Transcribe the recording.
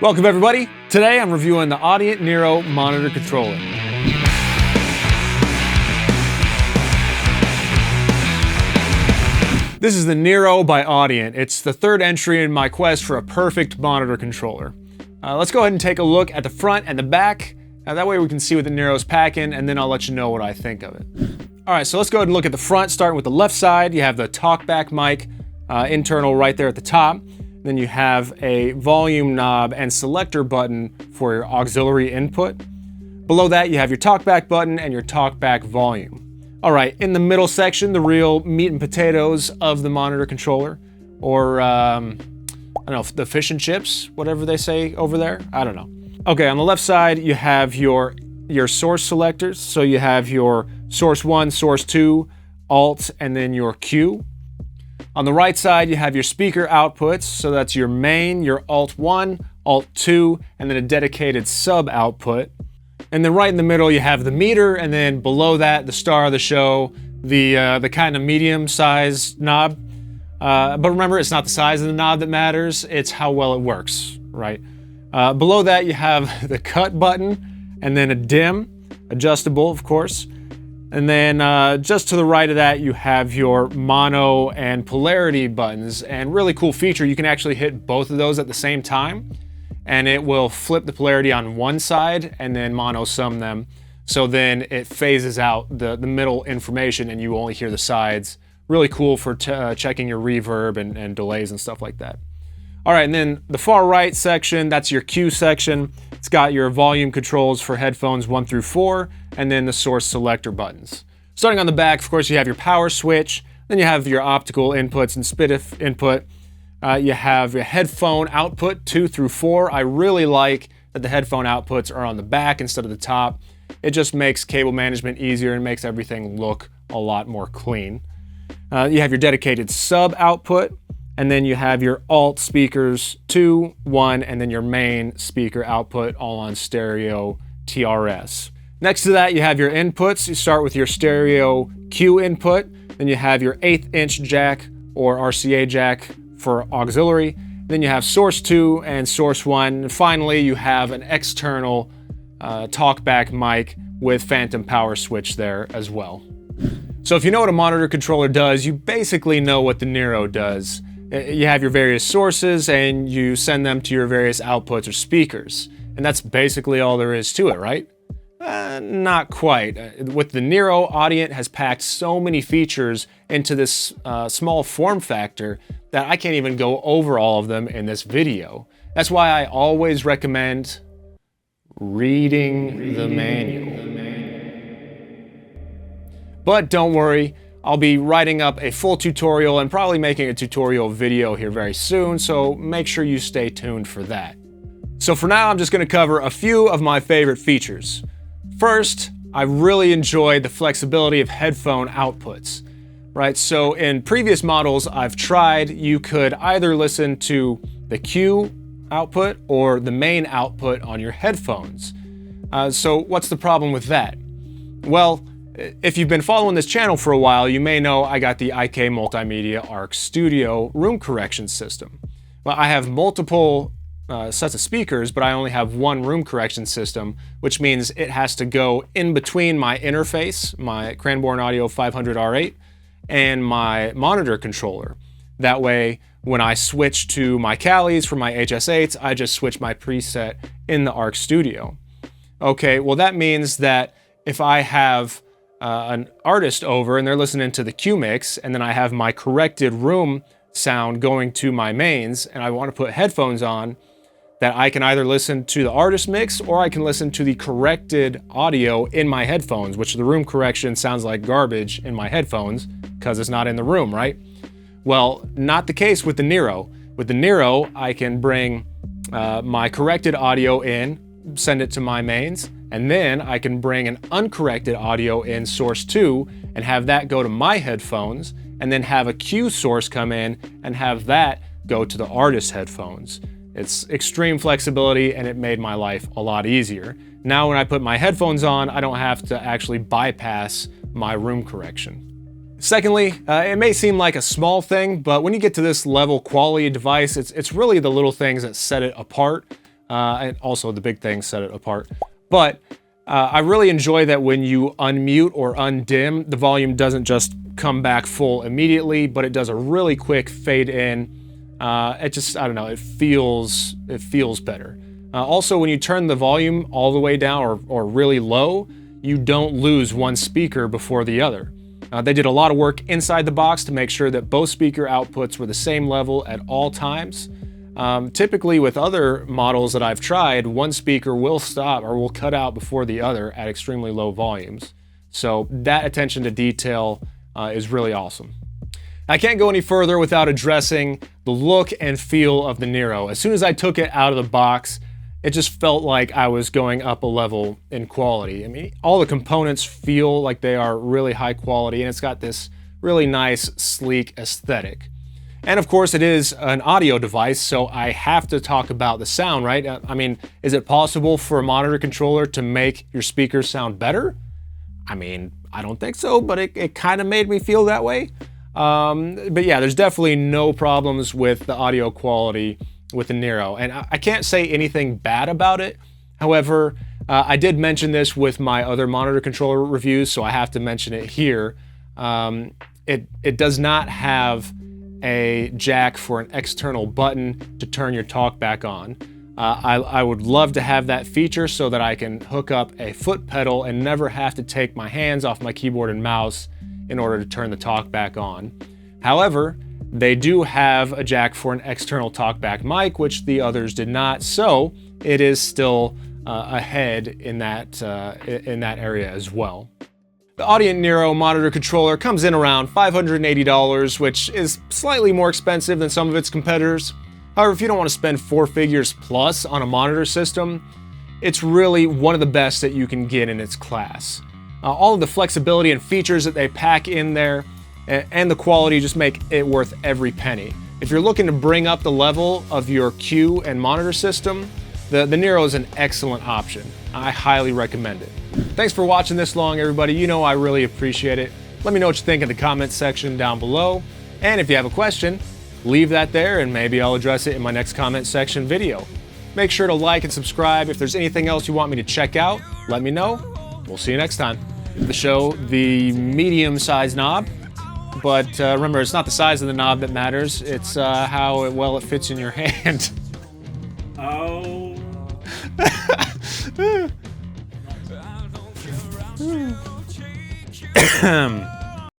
Welcome everybody. Today I'm reviewing the Audient NERO monitor controller. This is the NERO by Audient. It's the third entry in my quest for a perfect monitor controller. Let's go ahead and take a look at the front and the back. That way we can see what the NERO's packing, and then I'll let you know what I think of it. Alright, so let's go ahead and look at the front, starting with the left side. You have the talkback mic, internal right there at the top. Then you have a volume knob and selector button for your auxiliary input. Below that, you have your talkback button and your talkback volume. All right, in the middle section, the real meat and potatoes of the monitor controller, or I don't know, the fish and chips, whatever they say over there. I don't know. Okay, on the left side, you have your source selectors. So you have your source 1, source 2, alt, and then your Q. On the right side, you have your speaker outputs. So that's your main, your alt 1, alt 2, and then a dedicated sub output. And then right in the middle, you have the meter, and then below that, the star of the show, the kind of medium-sized knob. But remember, it's not the size of the knob that matters, it's how well it works, right? Below that, you have the cut button, and then a dim, adjustable, of course. And then just to the right of that, you have your mono and polarity buttons. And really cool feature, you can actually hit both of those at the same time, and it will flip the polarity on one side and then mono sum them. So then it phases out the middle information and you only hear the sides. Really cool for checking your reverb and delays and stuff like that. All right, and then the far right section, that's your Q section. It's got your volume controls for headphones 1 through 4, and then the source selector buttons. Starting on the back, of course, you have your power switch, then you have your optical inputs and SPDIF input. You have your headphone output 2 through 4. I really like that the headphone outputs are on the back instead of the top. It just makes cable management easier and makes everything look a lot more clean. You have your dedicated sub output, and then you have your alt speakers 2, 1, and then your main speaker output all on stereo TRS. Next to that, you have your inputs. You start with your stereo Q input, then you have your 1/8 inch jack or RCA jack for auxiliary. Then you have source 2 and source 1. And finally, you have an external talkback mic with phantom power switch there as well. So if you know what a monitor controller does, you basically know what the NERO does. You have your various sources and you send them to your various outputs or speakers. And that's basically all there is to it, right? Not quite. With the NERO, Audient has packed so many features into this small form factor that I can't even go over all of them in this video. That's why I always recommend reading the manual. But don't worry, I'll be writing up a full tutorial and probably making a tutorial video here very soon, so make sure you stay tuned for that. So for now, I'm just going to cover a few of my favorite features. First, I really enjoyed the flexibility of headphone outputs, right? So in previous models I've tried, you could either listen to the Q output or the main output on your headphones. So what's the problem with that? Well, if you've been following this channel for a while, you may know I got the IK Multimedia Arc Studio room correction system. Well, I have multiple sets of speakers, but I only have one room correction system, which means it has to go in between my interface, my Cranborn Audio 500R8, and my monitor controller. That way, when I switch to my Calis for my HS8s, I just switch my preset in the Arc Studio. Okay, well that means that if I have an artist over and they're listening to the Q mix, and then I have my corrected room sound going to my mains, and I want to put headphones on, that I can either listen to the artist mix or I can listen to the corrected audio in my headphones, which the room correction sounds like garbage in my headphones because it's not in the room, right? Well, not the case with the NERO. With the NERO, I can bring my corrected audio in, send it to my mains, and then I can bring an uncorrected audio in source 2 and have that go to my headphones, and then have a Q source come in and have that go to the artist's headphones. It's extreme flexibility and it made my life a lot easier. Now when I put my headphones on, I don't have to actually bypass my room correction. Secondly, it may seem like a small thing, but when you get to this level quality device, it's really the little things that set it apart. and also the big thing set it apart. But I really enjoy that when you unmute or undim, the volume doesn't just come back full immediately, but it does a really quick fade in. It just, I don't know, it feels better. Also, when you turn the volume all the way down or really low, you don't lose one speaker before the other. They did a lot of work inside the box to make sure that both speaker outputs were the same level at all times. Typically with other models that I've tried, one speaker will stop or will cut out before the other at extremely low volumes. So that attention to detail is really awesome. I can't go any further without addressing the look and feel of the Nero. As soon as I took it out of the box, it just felt like I was going up a level in quality. I mean, all the components feel like they are really high quality, and it's got this really nice, sleek aesthetic. And of course, it is an audio device, so I have to talk about the sound, right? I mean, is it possible for a monitor controller to make your speakers sound better? I mean, I don't think so, but it kind of made me feel that way. But yeah, there's definitely no problems with the audio quality with the Nero, and I can't say anything bad about it. However, I did mention this with my other monitor controller reviews, so I have to mention it here. It does not have a jack for an external button to turn your talkback on. I would love to have that feature so that I can hook up a foot pedal and never have to take my hands off my keyboard and mouse in order to turn the talkback on. However, they do have a jack for an external talkback mic, which the others did not, so it is still ahead in that area as well. The Audient NERO monitor controller comes in around $580, which is slightly more expensive than some of its competitors. However, if you don't want to spend 4 figures plus on a monitor system, it's really one of the best that you can get in its class. All of the flexibility and features that they pack in there and the quality just make it worth every penny. If you're looking to bring up the level of your cue and monitor system, the Nero is an excellent option. I highly recommend it. Thanks for watching this long, everybody. You know I really appreciate it. Let me know what you think in the comments section down below. And if you have a question, leave that there and maybe I'll address it in my next comment section video. Make sure to like and subscribe. If there's anything else you want me to check out, let me know. We'll see you next time. The show, the medium-sized knob. But remember, it's not the size of the knob that matters, it's how well it fits in your hand. Oh.